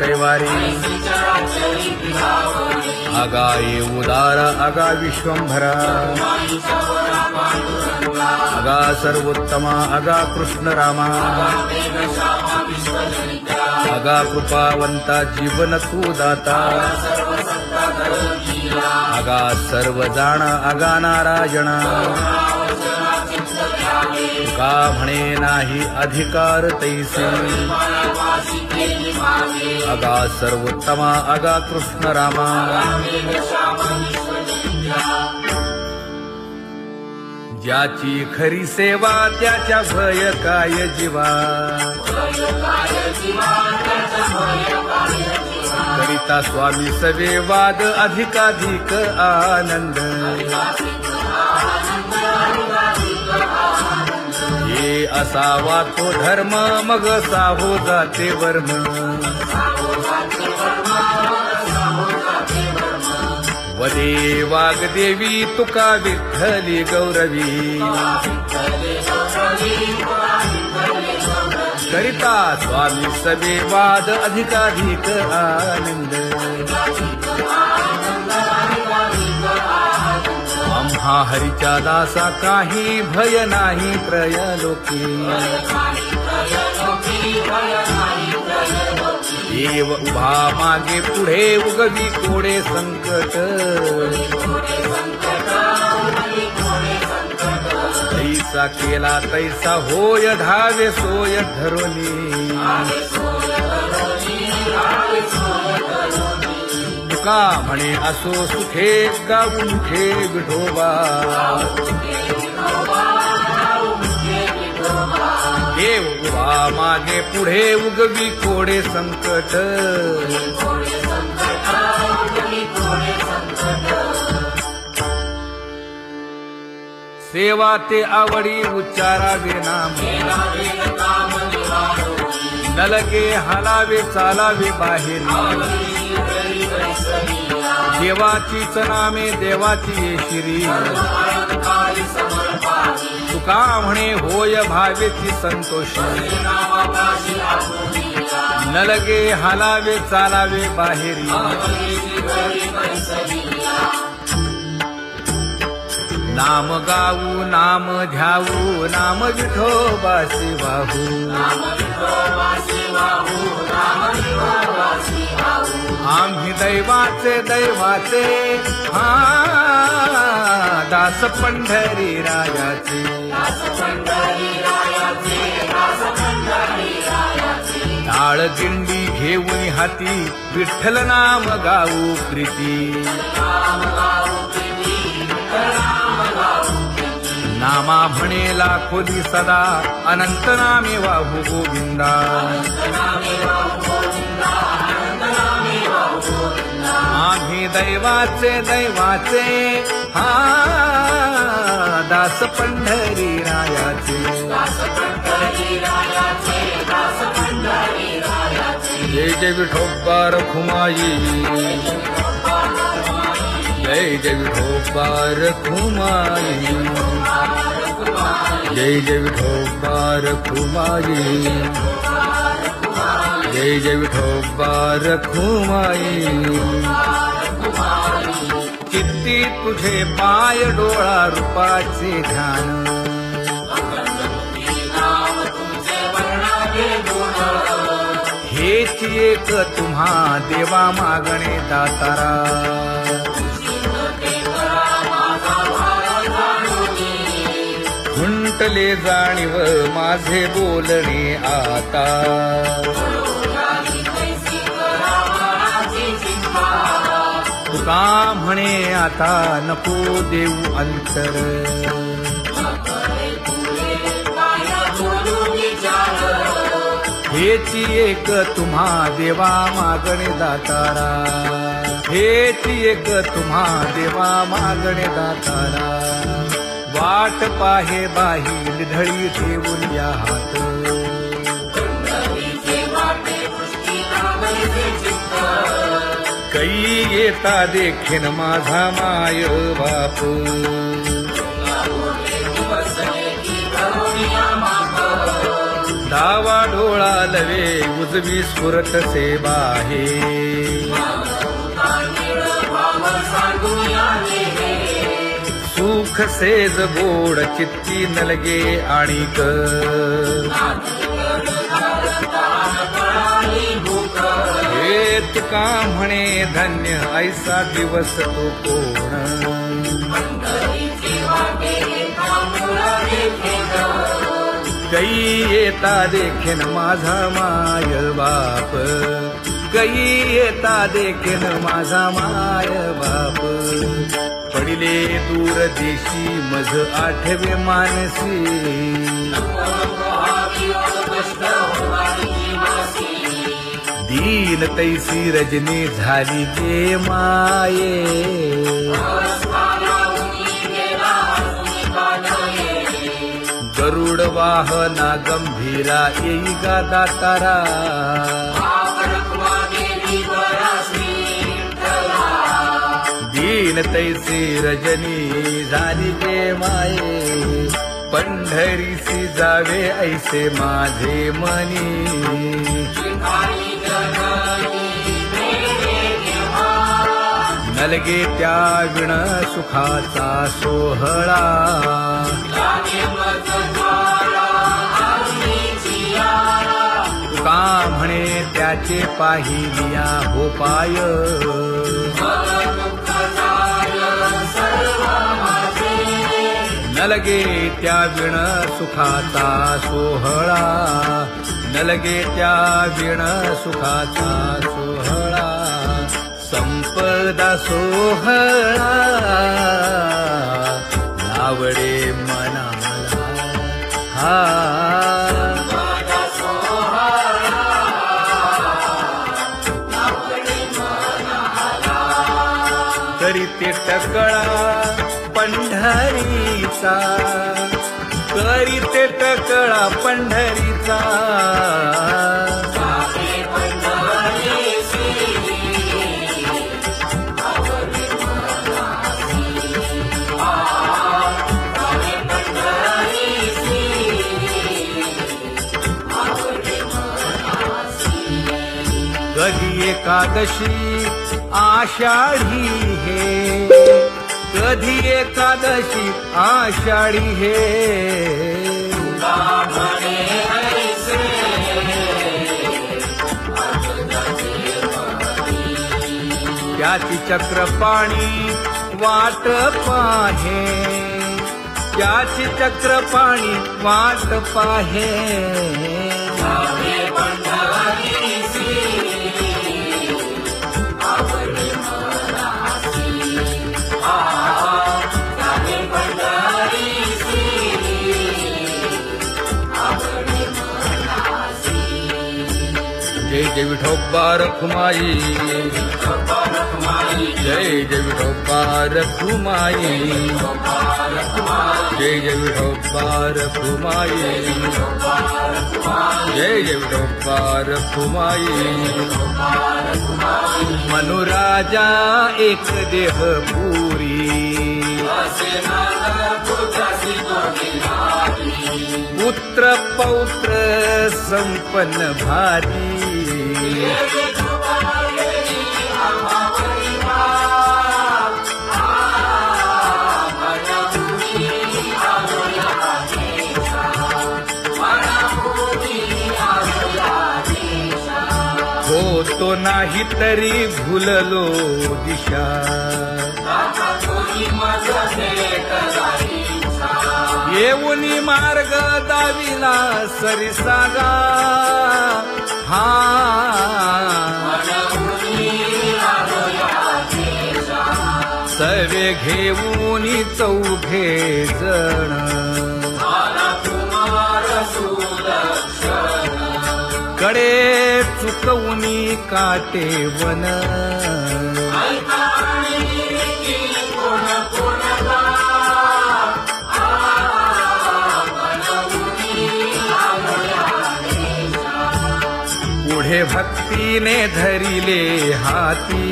कैवारी अगा ये उदार अगा विश्वंभरा अगा सर्वोत्तमा अगा कृष्ण रामा अगा कृपावंता जीवन तू दाता अगा सर्व जाणा अगा नारायणा का म्हणे नाही अधिकार तैसे अगा सर्वोत्तमा अगा कृष्ण रामा ज्याची खरी सेवा त्याच्या भय काय जीवा करिता स्वामी सवे वाद अधिकाधिक आनंद ये असावा तो धर्म मग साहो जाते वर्म वदे वाग्देवी तुका विठ्ठली गौरवी करिता स्वामी सवे वाद अधिकाधिक आनंद आम्हा हरीच्या दासा काही भय नाही त्रयलोकी देव उभा मागे पुढे उगवी कोडे संकट तैसा केला तैसा होय धावे सोय धरोनी तुका म्हणे असो सुखे गाऊ मुखे विठोबा देव उभा मागे पुढे उगवी कोडे संकट सेवा ते आवडी उच्चारावे नाम नलगे हालावे चालावे बाहेर देवाचीच नामे देवाची श्री तुका म्हणे होय भावेची संतोषी नलगे हालावे चालावे बाहेरी नाम गाऊ नाम ध्याऊ नाम विठोबासी वाहू आम्ही दैवाचे दैवाचे हा दास पंढरी रायाचे टाळ दिंडी घेऊन हाती विठ्ठल नाम गाऊ प्रीती नामा म्हणेला खोली सदा अनंत नामे वाहू गोविंदा आम्ही दैवाचे दैवाचे हा दास पंढरी रायाचे जय जय विठोबा रखुमाई जय जय विठोबा रखुमाई जय जय विठोबा रखुमाई जय जय विठोबा रखुमाई चित्ती तुझे पाय डोळा रूपाचे ध्यान हेच एक तुम्हा देवा मागणे दातारा खुंटले जाणीव माझे बोलणे आता तुका म्हणे आता नको देऊ अंतर हेची एक तुम्हा देवा मागणे दातारा हेची एक तुम्हा देवा मागणे दातारा वाट पाहे बाही ढळी ठेवून या हात कै येता देखीन माझा माय बाप डावा डोळा लवे उजवी स्फुरत सेवा हे सुख सेज गोड चित्ती नलगे आणिक हे तुका म्हणे धन्य ऐसा दिवस तो कोण गई येता देखेन माझा माय बाप गई येता देखेन माझा माय बाप पडिले दूर देशी मज आठवे मानसी दीन तैसी रजनी झाली गे माये गरुड वाहना गंभीरा येई गा दातारा दीन तैसी रजनी झाली गे माये पंढरीसी जावे ऐसे माझे मनी नलगे त्या विण सुखाचा सोहळा तुका म्हणे त्याचे पाहिलिया हो पाय नलगे त्या विण सुखाचा सोहळा नलगे त्या विण सुखाचा सोहळा संपदा सोहळा लावडे मनाला हा करीते टकळा पंढरीचा करीते टकळा पंढरीचा कधी एकादशी आषाढी हे कधी एकादशी आषाढी हे त्याची चक्रपाणी वाट पाहे त्याची चक्रपाणी वाट पाहे जय जय विठोबा रखुमाई जय जय विठोबा रखुमाई जय जय विठोबा रखुमाई जय जय विठोबा रखुमाई मनुराजा एक देह पुरी पुत्र पौत्र संपन्न भारी होतो नाही तरी भुललो दिशा येऊनी मार्ग दाविला सरिसागा हा सवे घेऊनी चौघे जण कडे चुकवूनी काटे वन पुढे भक्तीने धरिले हाती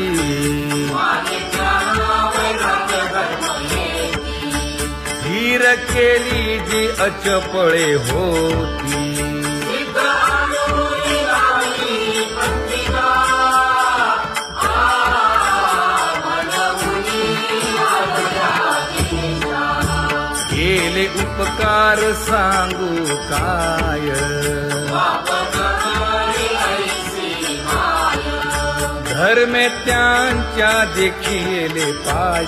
धीर केली जी अचपळे होती पार सांगू काय. धर्मेत्यांच्या देखिले पाय.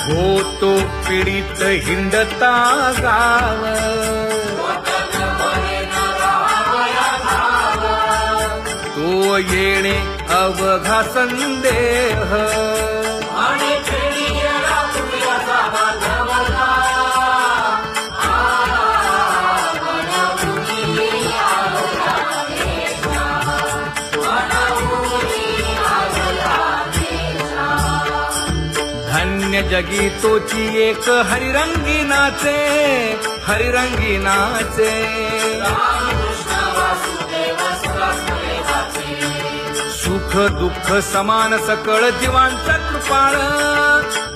होतो पीडित हिंडता गाव. तो येणे अवघा संदेह. धन्य जगी तोची एक हरिरंगी नाचे. हरिरंगी नाचे. सुख दुःख समान सकळ जीवांचा कृपाळ.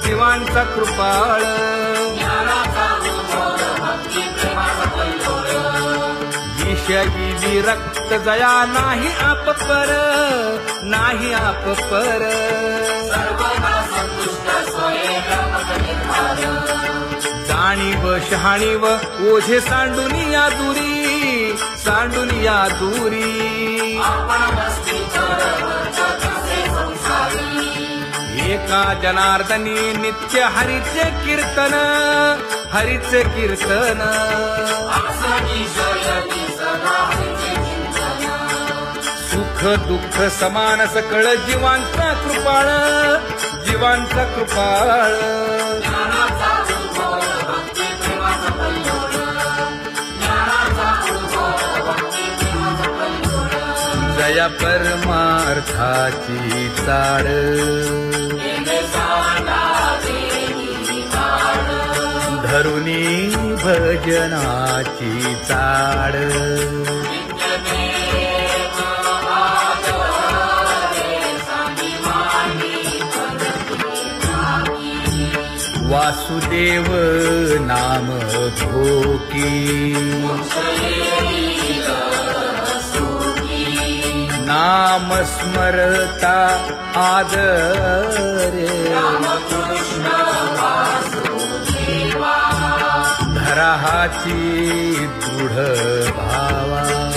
जीवांचा कृपाळ. विषयी विरक्त जया नाही आप पर. नाही आप पर. जाणीव शहाणीव ओझे सांडुनिया दुरी. सांडुनिया दुरी. एका जनार्दनी नित्य हरीचे कीर्तन. हरीचे कीर्तन. सुख दुःख समान सकळ जीवांचा कृपाळ. जीवांचा कृपाळ. जया परमार्थाची चाळ. धरुनी भजनाची चाळ. वासुदेव नाम धोकी. नाम स्मरता आदरे. धराहाची दृढ भावा.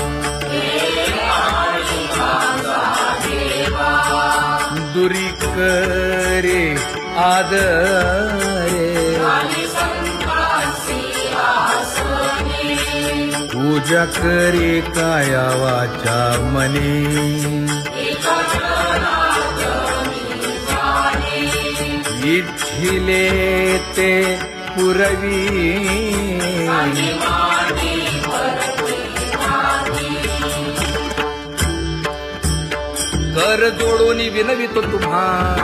दुरी करे आदरे. पूजा करे काया वाचा मने. इच्छिले ते पुरवी. कर जोडून विनवितो तुम्हा.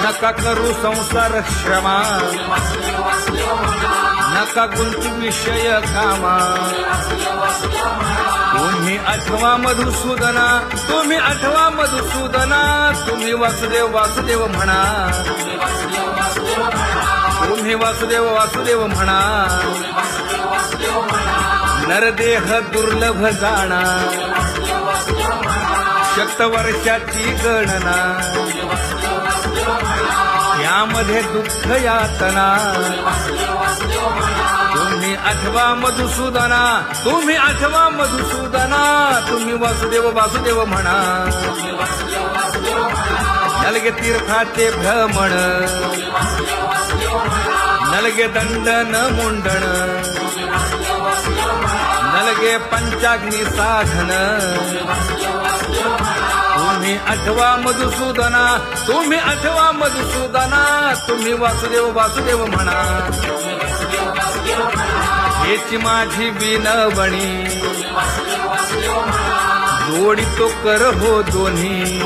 नका करू संसार श्रमा. नका गुंतू विषय कामा. तुम्ही आठवा मधुसूदना. तुम्ही आठवा मधुसूदना. तुम्ही वासुदेव वासुदेव म्हणा. तुम्ही वासुदेव वासुदेव म्हणा. नरदेह दुर्लभ जाणा. शतवर्षाची गणना. यामध्ये दुःख यातना. तुम्ही आठवा मधुसूदना. तुम्ही आठवा मधुसूदना. तुम्ही वासुदेव वासुदेव म्हणा. नलगे तीर्थाचे भ्रमण. नलगे दंडन मुंडण. नलगे पंचाग्नी साधन. तुम्ही आठवा मधुसूदना. तुम्ही आठवा मधुसूदना. तुम्ही वासुदेव वासुदेव म्हणा. हेची माझी विनवणी. जोडितो कर हो दोन्ही.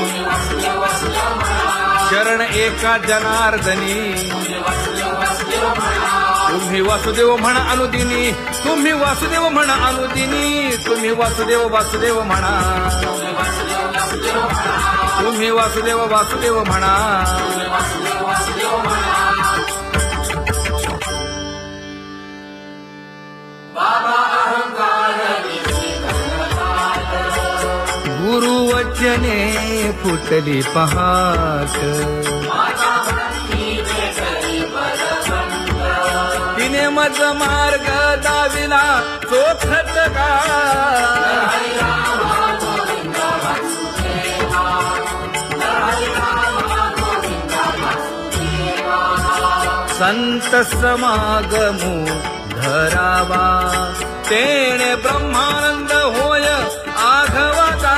शरण एका जनार्दनी. तुम्ही वासुदेव म्हणा अनुदिनी. तुम्ही वासुदेव म्हणा अनुदिनी. तुम्ही वासुदेव वासुदेव म्हणा. तुम्ही वासुदेव वासुदेव म्हणा. बाबा अहंकार अंगणे फुटली पहाट तिने मज मार्ग दाविला चोखत का संत समागमू धरावा तेणे ब्रह्मानंद होय आघवता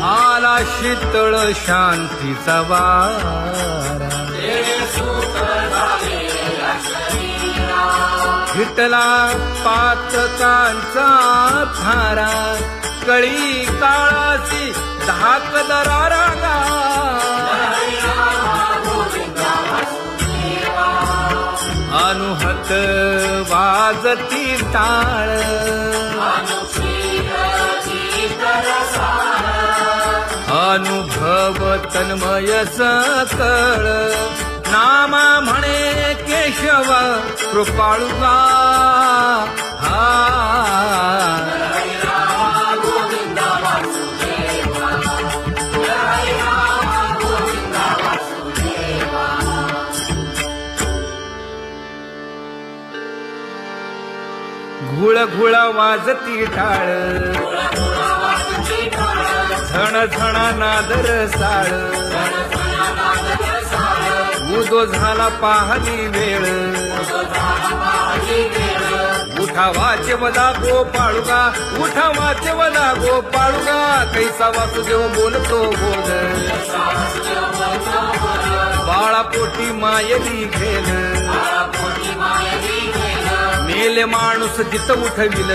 आला शीतळ शांतीचा वारा विठला पातकांचा थारा कळी काळाची धाक दरारा अनुहत वाजती टाळ अनुभव तन्मय सकळ नामा म्हणे केशव कृपाळुगा हा घुळ घुळ वाजती टाळ झण झण नादर साळ उदो झाला पाहली वेळ उठा वाचे वदा गोपाळुगा उठा वाचे वदा गोपाळुगा कैसा वासुदेव बोलतो बोल बाळा पोटी मायली घेल मेले माणूस जित उठविल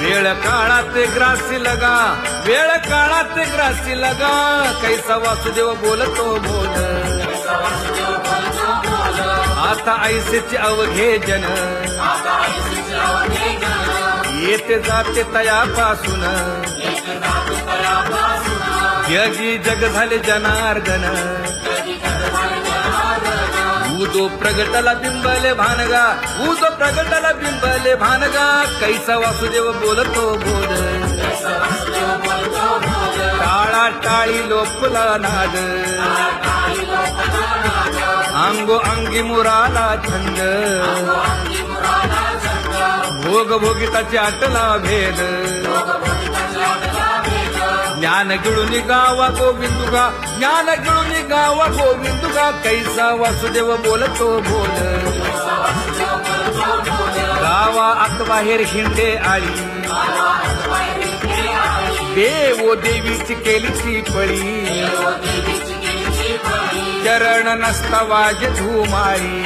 वेळ काळात ग्रासी लगा वेळ काळात ग्रासी लगा कैसा वासुदेव बोलतो बोल आता ऐसेचे अवघे जन येते जाते तयापासून जगी जग झाले जनार्दन उदो प्रगटला बिंबले भानगा उदो प्रगटला बिंबले भानगा कैसा वासुदेव बोलतो बोल टाळा टाळी लोपला नाद अंगो अंगी मुराला छंद भोग भोगिताची आटला भेद ज्ञान गिळून गावा गोविंदुगा ज्ञान गिळून गावा गोविंदुगा कैसा वासुदेव बोलतो बोल गावा आत बाहेर हिंडे आळी देवो देवीची केलीची पळी चरण नसता वाज धुमाळी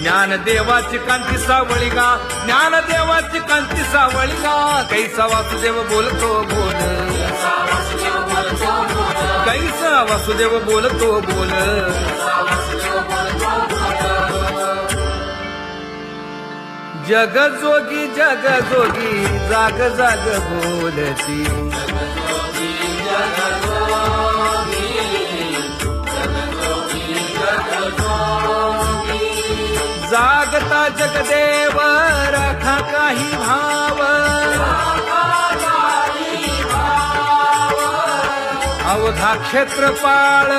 ज्ञान देवाची कांती सावळी गा ज्ञान देवाची कांती सावळी गा कैसा वासुदेव बोलतो बोल कैसा वासुदेव बोलतो बोल जग जोगी जाग जाग बोलती जागता जगदेव राखा काही भाव अवघा क्षेत्रपाळ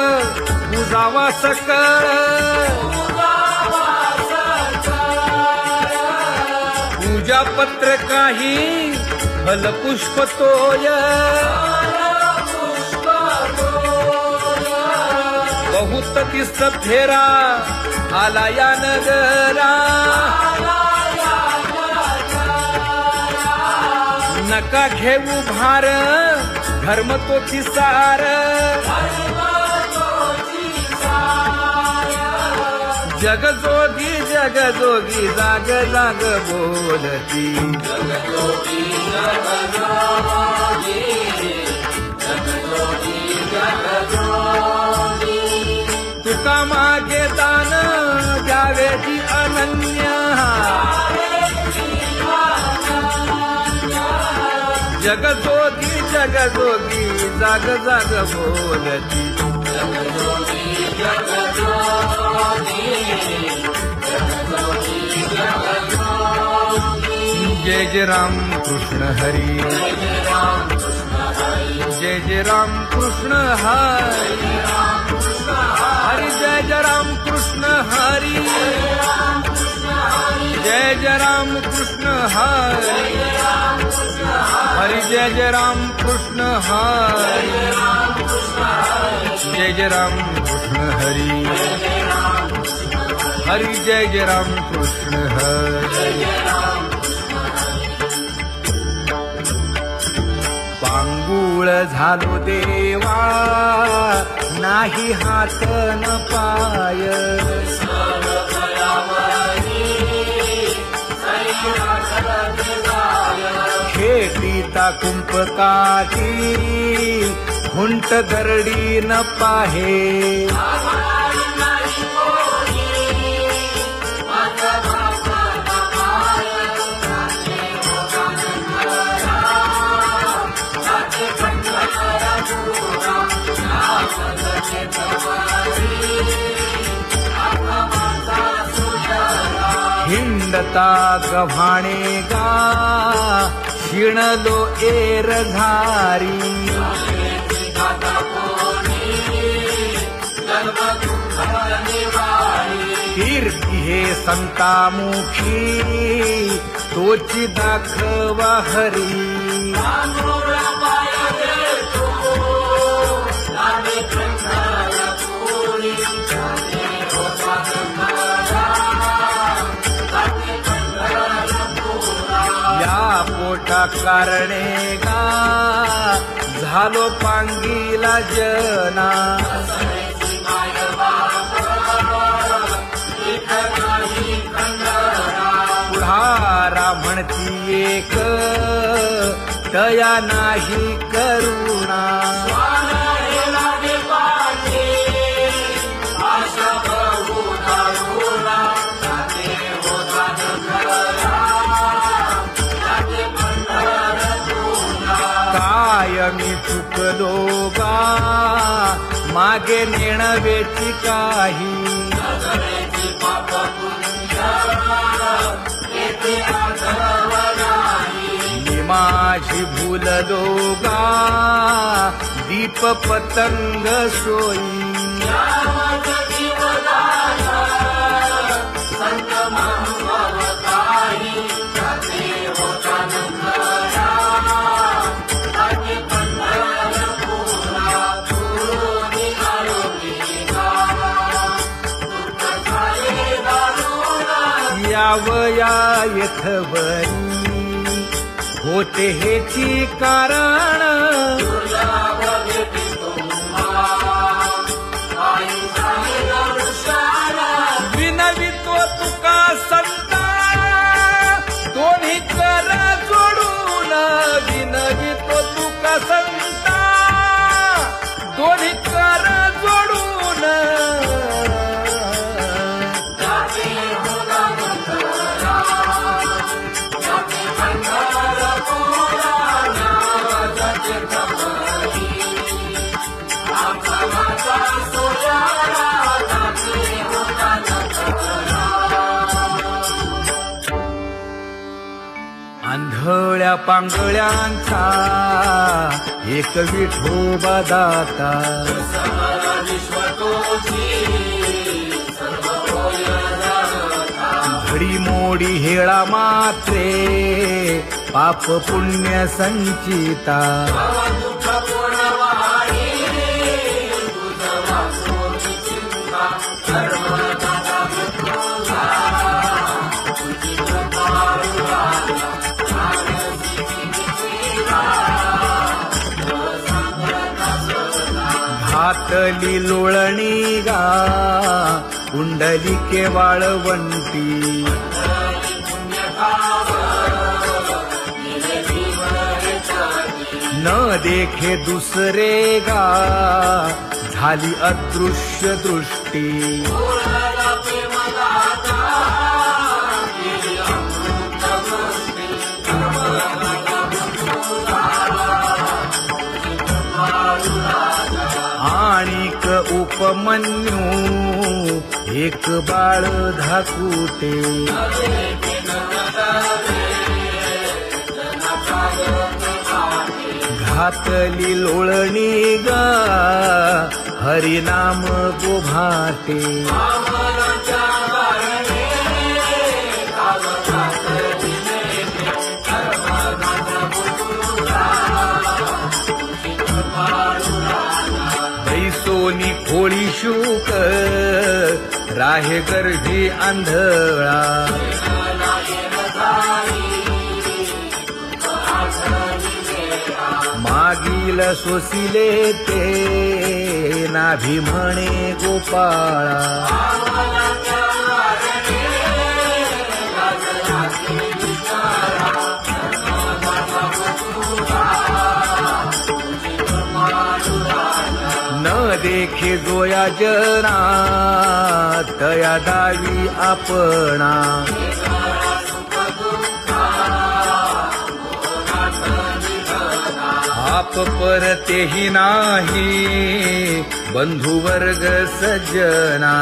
उजावा सकळ पूजा पत्र काही फलपुष्प तोय बहुत दिस फेरा आला या नगरा नका घेऊ भार धर्म तो सार जग जोगी जाग जाग बोलती तुका मागे दान द्यावेची अनन्य जग जोगी जाग जाग बोलती जय जय राम कृष्ण हरी, जय जय राम कृष्ण हरी, हरी जय जय राम कृष्ण हरी, जय जय राम कृष्ण हरी, हरी जय जय राम कृष्ण हरी, जय जय राम कृष्ण हरी, हरी जय जय राम कृष्ण हरी. पांगुळ झालो देवा नाही हात न पाय, खेटीता कुंपकाठी हुंट दरडी न पाहे, हिंडता गव्हाणे गा शिणलो एर घारी, कीर्ती हे संतामुखी तोची दाखवा हरी, या पोटा कारणे गा झालो पांगीला जना, पुढारा म्हणती एक तया नाही करुणा, मी चुकलो गा मागे नेणवेची काही, मी माझी भूललो गा दीप पतंग सोयी, यावया यथवरी होते हेची कारण, विनवितो तुका संता दोन्ही कर जोडून, विनवितो तुका संता दोन्ही कर जोडून, आंधळ्या पांगळ्यांचा एक विठोबा दाता, घडी मोडी हेळा मात्रे पाप पुण्य संचिता, घातली लोळणी गा कुंडलिके वाळवंटी, न देखे दुसरे गा झाली अदृश्य दृष्टी, आणिक उपमन्यू एक बाळ धाकुटे घातली लोळणी गा हरिनाम गोभाटे बैसोनी खोळी शूक राहे गर्भी आंधळा मागील सोसिले ते नाभी म्हणे गोपाळा न देखे जोया जना तया दावी आपणा आप परतेही नाही बंधु वर्ग सज्जना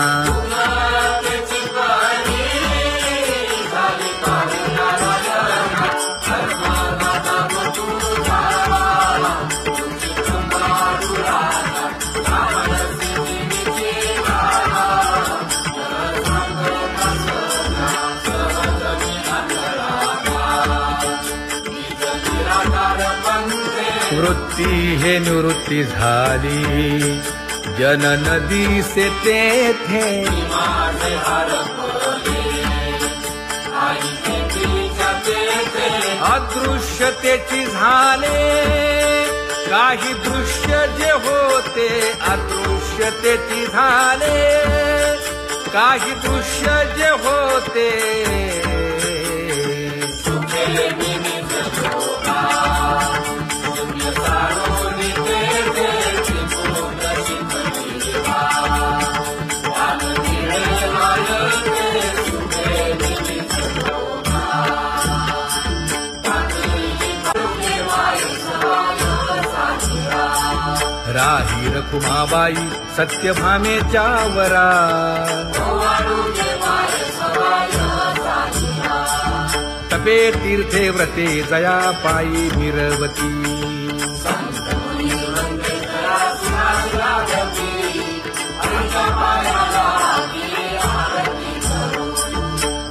वृत्ती हे निवृत्ती झाली जन नदी से तेथे अदृश्यतेची झाले काही दृश्य जे होते अदृश्यतेची झाले काही दृश्य जे होते राही रखुमाबाई सत्यभामेच्या वरा तपे तीर्थे व्रते जया पायी मिरवती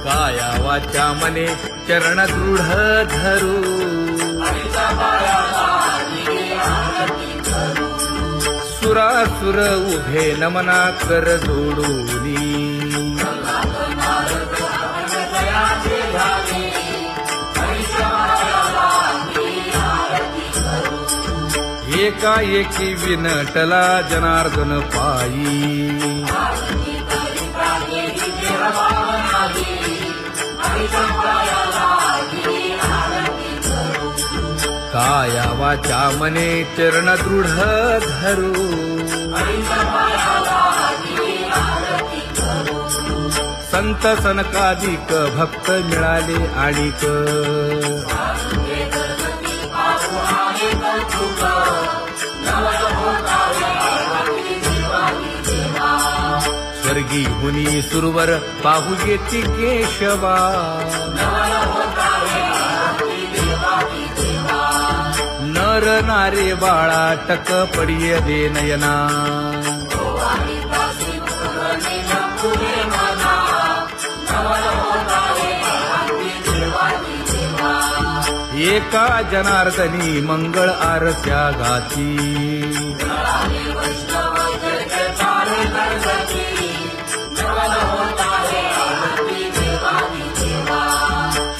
काया वाचा मने चरण दृढ धरू सुरासुर उभे नमना कर जोडूनी एकाएकी विनटला जनार्दन पायी काया वाचा मने चरण दृढ धरू संत सनकादिक भक्त मिळाले आणिक स्वर्गी मुनी सुरवर पाहू येती केशवा नर नारे बाळा टक पडिय दे नयना एका जनार्दनी मंगळ आरत्या गाती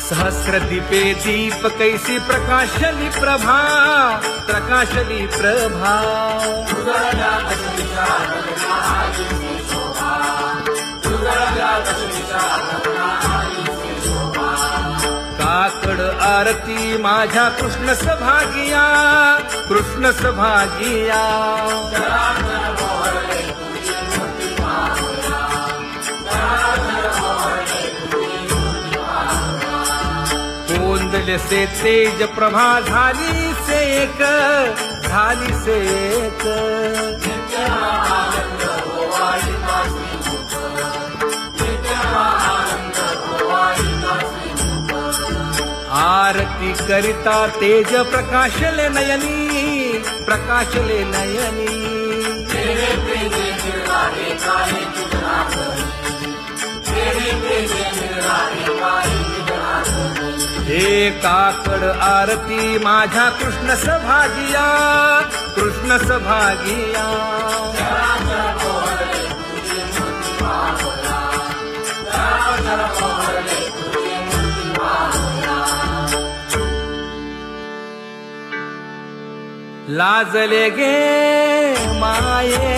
सहस्र दीपे दीप कैसी प्रकाशली प्रभा प्रकाशली प्रभा काकड आरती माझ्या कृष्ण सभागिया कृष्ण सभागिया कोंदले से तेज प्रभा झाली से एक झाली सेक आरती करिता तेज प्रकाशले नयनी प्रकाशले नयनी हे काकड आरती माझ्या कृष्ण सभागिया कृष्ण सभागिया लाजले गे माये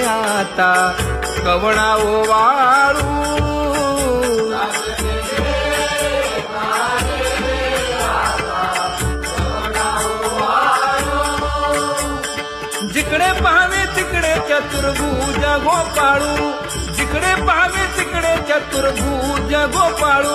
आता कवणा ओवाळू जिकडे पाहावे तिकडे चतुर्भुज गोपाळू जिकडे पाहावे तिकडे चतुर्भुज गोपाळू